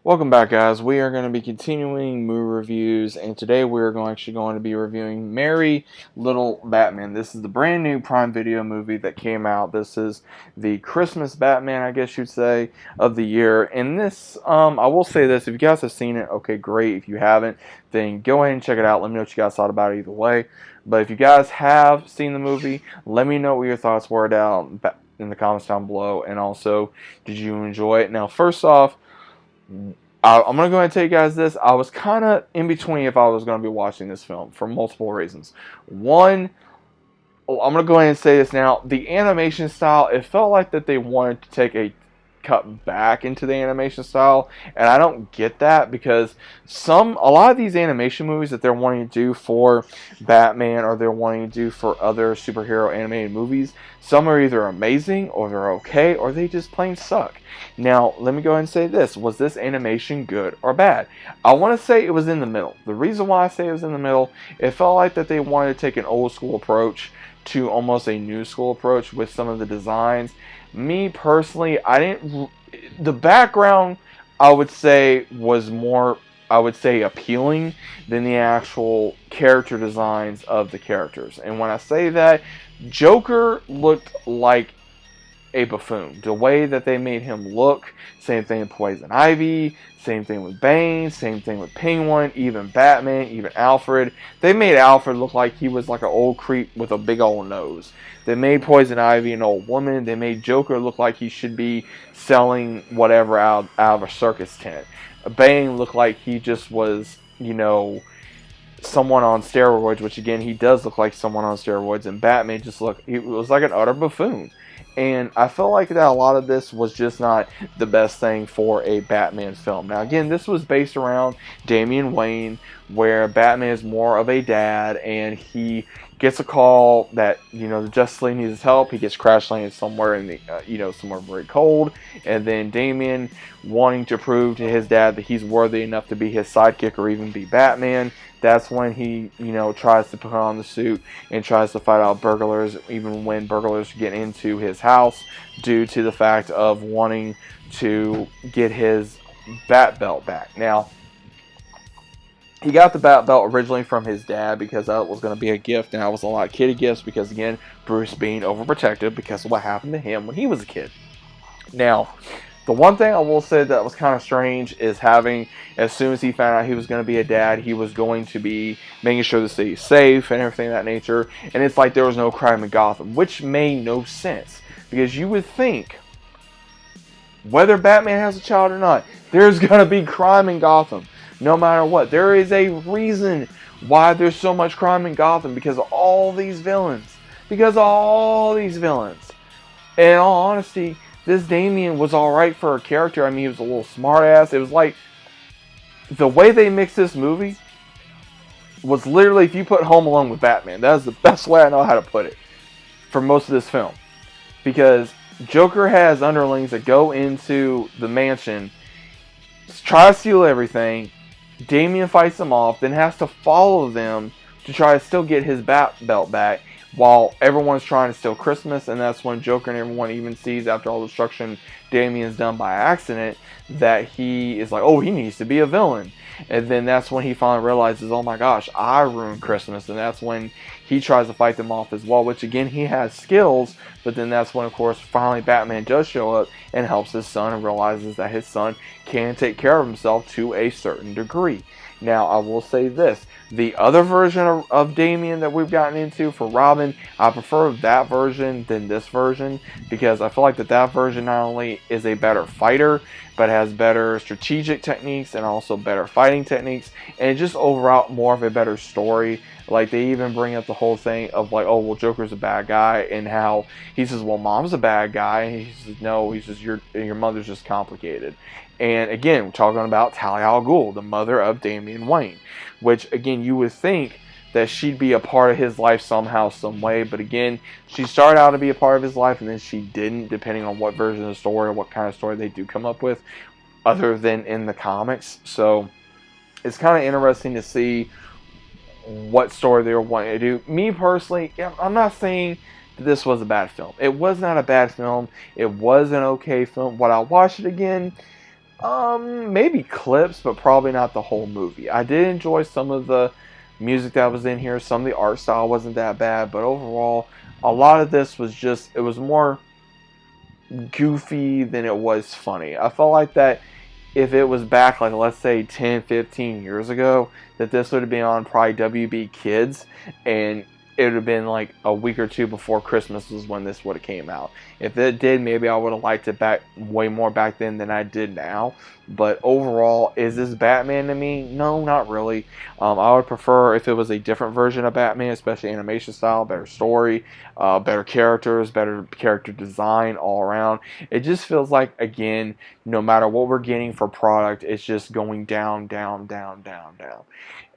Welcome back, guys. We are going to be continuing movie reviews, and today we're actually going to be reviewing Merry Little Batman. This is the brand new Prime Video movie that came out. This is the Christmas Batman, I guess you'd say, of the year. And this, I will say this, if you guys have seen it, okay, great. If you haven't, then go ahead and check it out. Let me know what you guys thought about it either way. But if you guys have seen the movie, let me know what your thoughts were down in the comments down below. And also, did you enjoy it? Now, first off, I'm going to go ahead and tell you guys this. I was kind of in between if I was going to be watching this film for multiple reasons. One, I'm going to go ahead and say this now. The animation style, it felt like that they wanted to take a cut back into the animation style, and I don't get that because a lot of these animation movies that they're wanting to do for Batman or they're wanting to do for other superhero animated movies, some are either amazing or they're okay or they just plain suck. Now, let me go ahead and say this. Was this animation good or bad? I want to say it was in the middle. The reason why I say it was in the middle, it felt like that they wanted to take an old school approach to almost a new school approach with some of the designs. Me personally, the background, I would say, was more, appealing than the actual character designs of the characters. And when I say that, Joker looked like a buffoon. The way that they made him look, same thing with Poison Ivy, same thing with Bane, same thing with Penguin, even Batman, even Alfred. They made Alfred look like he was like an old creep with a big old nose. They made Poison Ivy an old woman. They made Joker look like he should be selling whatever out of a circus tent. Bane looked like he just was, someone on steroids, which again, he does look like someone on steroids. And Batman he was like an utter buffoon. And I felt like that a lot of this was just not the best thing for a Batman film. Now, again, this was based around Damian Wayne, where Batman is more of a dad, and he gets a call that, the Justice League needs his help. He gets crash landed somewhere in the, somewhere very cold. And then Damian, wanting to prove to his dad that he's worthy enough to be his sidekick or even be Batman, that's when he, tries to put on the suit and tries to fight out burglars, even when burglars get into his house due to the fact of wanting to get his bat belt back. Now, he got the bat belt originally from his dad because that was going to be a gift, and that was a lot of kiddie gifts because, again, Bruce being overprotective because of what happened to him when he was a kid. Now, the one thing I will say that was kind of strange is as soon as he found out he was going to be a dad, he was going to be making sure the city's safe and everything of that nature. And it's like there was no crime in Gotham, which made no sense. Because you would think, whether Batman has a child or not, there's going to be crime in Gotham. No matter what. There is a reason why there's so much crime in Gotham. Because of all these villains. And in all honesty, this Damian was alright for a character. I mean, he was a little smartass. It was like, the way they mixed this movie was literally, if you put Home Alone with Batman, that is the best way I know how to put it for most of this film. Because Joker has underlings that go into the mansion, try to steal everything. Damian fights them off, then has to follow them to try to still get his bat belt back, while everyone's trying to steal Christmas. And that's when Joker and everyone even sees, after all the destruction Damian's done by accident, that he is like, oh, he needs to be a villain. And then that's when he finally realizes, oh my gosh, I ruined Christmas. And that's when he tries to fight them off as well, which again, he has skills. But then that's when, of course, finally Batman does show up and helps his son and realizes that his son can take care of himself to a certain degree. Now, I will say this. The other version of Damian that we've gotten into for Robin, I prefer that version than this version, because I feel like that version not only is a better fighter, but has better strategic techniques and also better fighting techniques, and just overall more of a better story. Like, they even bring up the whole thing of like, oh, well, Joker's a bad guy, and how he says, well, Mom's a bad guy, and he says, no, he says, your mother's just complicated. And again, we're talking about Talia al Ghul, the mother of Damian Wayne, which again, you would think that she'd be a part of his life somehow, some way. But again, she started out to be a part of his life, and then she didn't, depending on what version of the story or what kind of story they do come up with, other than in the comics. So it's kind of interesting to see what story they were wanting to do. Me personally, I'm not saying that this was a bad film. It was not a bad film. It was an okay film. Would I watch it again? Maybe clips, but probably not the whole movie. I did enjoy some of the music that was in here. Some of the art style wasn't that bad, but overall, a lot of this was just, it was more goofy than it was funny. I felt like that if it was back, like, let's say 10, 15 years ago, that this would have been on probably WB Kids, and it would have been like a week or two before Christmas was when this would have came out. If it did, maybe I would have liked it back way more back then than I did now. But overall, is this Batman to me? No, not really. I would prefer if it was a different version of Batman, especially animation style, better story, better characters, better character design all around. It just feels like, again, no matter what we're getting for product, it's just going down, down, down, down, down.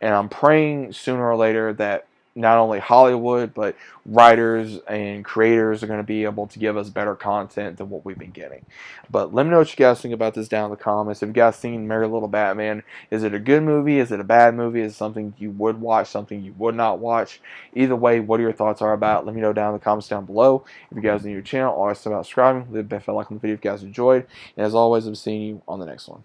And I'm praying sooner or later that not only Hollywood, but writers and creators are going to be able to give us better content than what we've been getting. But let me know what you guys think about this down in the comments. Have you guys seen Merry Little Batman? Is it a good movie? Is it a bad movie? Is it something you would watch, something you would not watch? Either way, what are your thoughts are about? Let me know down in the comments down below. If you guys are new to the channel, always about subscribing. Leave a big fat like on the video if you guys enjoyed. And as always, I'm seeing you on the next one.